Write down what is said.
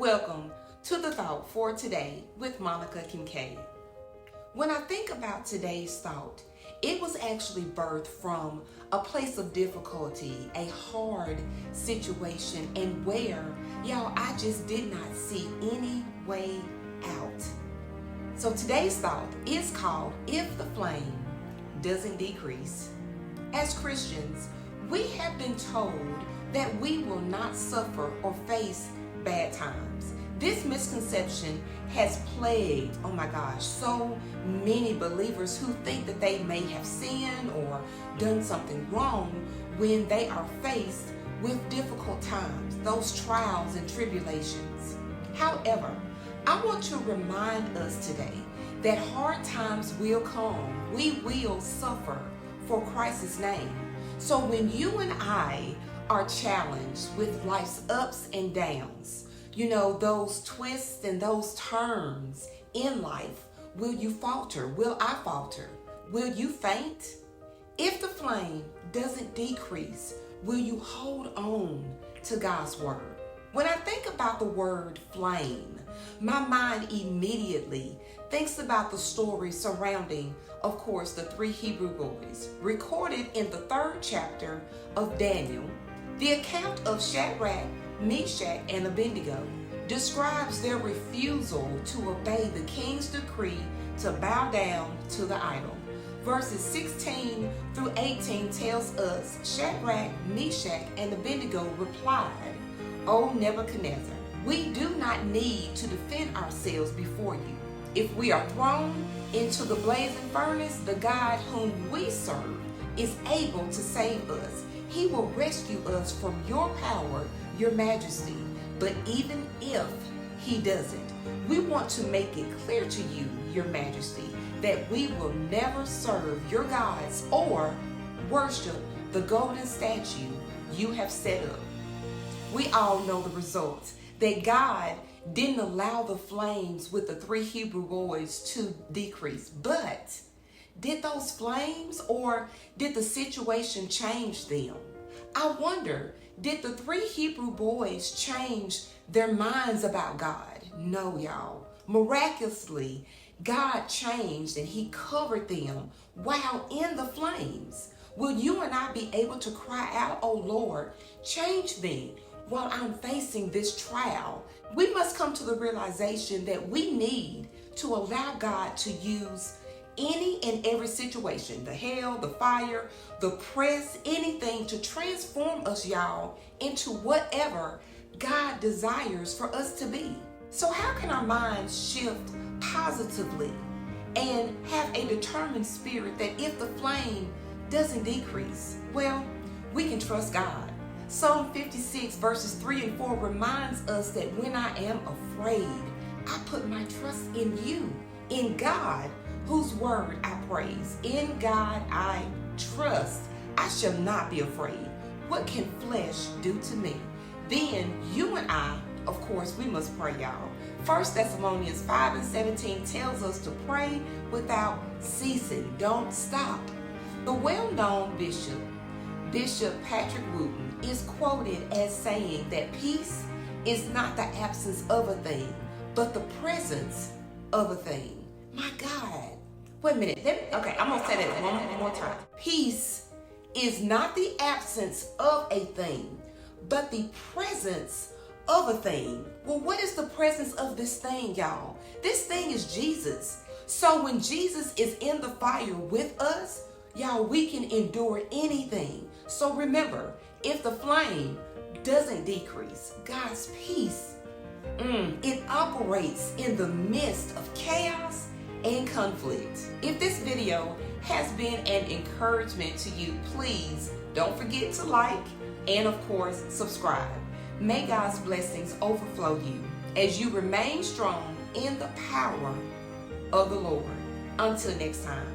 Welcome to The Thought for Today with Monica Kincaid. When I think about today's thought, it was actually birthed from a place of difficulty, a hard situation, and where, I just did not see any way out. So today's thought is called, If the Flame Doesn't Decrease. As Christians, we have been told that we will not suffer or face bad times. This misconception has plagued, so many believers who think that they may have sinned or done something wrong when they are faced with difficult times, those trials and tribulations. However, I want to remind us today that hard times will come. We will suffer for Christ's name. So when you and I are challenged with life's ups and downs, those twists and those turns in life, will you falter? Will I falter? Will you faint? If the flame doesn't decrease, will you hold on to God's word? When I think about the word flame, my mind immediately thinks about the story surrounding, of course, the three Hebrew boys, recorded in the 3rd chapter of Daniel. The account of Shadrach, Meshach, and Abednego describes their refusal to obey the king's decree to bow down to the idol. Verses 16 through 18 tells us Shadrach, Meshach, and Abednego replied, "O Nebuchadnezzar, we do not need to defend ourselves before you. If we are thrown into the blazing furnace, the God whom we serve is able to save us. He will rescue us from your power, your majesty. But even if he doesn't, we want to make it clear to you, your majesty, that we will never serve your gods or worship the golden statue you have set up." We all know the results, that God didn't allow the flames with the 3 Hebrew boys to decrease. But did those flames, or did the situation change them? I wonder, did the 3 Hebrew boys change their minds about God? No, y'all. Miraculously, God changed and he covered them while in the flames. Will you and I be able to cry out, "Oh Lord, change me while I'm facing this trial"? We must come to the realization that we need to allow God to use any and every situation, the hell, the fire, the press, anything to transform us, into whatever God desires for us to be. So how can our minds shift positively and have a determined spirit that if the flame doesn't decrease, we can trust God? Psalm 56 verses 3 and 4 reminds us that when I am afraid, I put my trust in you, in God, whose word I praise. In God I trust. I shall not be afraid. What can flesh do to me? Then you and I, of course, we must pray, y'all. 1 Thessalonians 5 and 17 tells us to pray without ceasing. Don't stop. The well-known Bishop Patrick Wooten, is quoted as saying that peace is not the absence of a thing, but the presence of a thing. My God. Wait a minute. I'm going to say that one more time. Peace is not the absence of a thing, but the presence of a thing. Well, what is the presence of this thing, y'all? This thing is Jesus. So when Jesus is in the fire with us, we can endure anything. So remember, if the flame doesn't decrease, God's peace, it operates in the midst of chaos and conflict. If this video has been an encouragement to you, please don't forget to like and, of course, subscribe. May God's blessings overflow you as you remain strong in the power of the Lord. Until next time.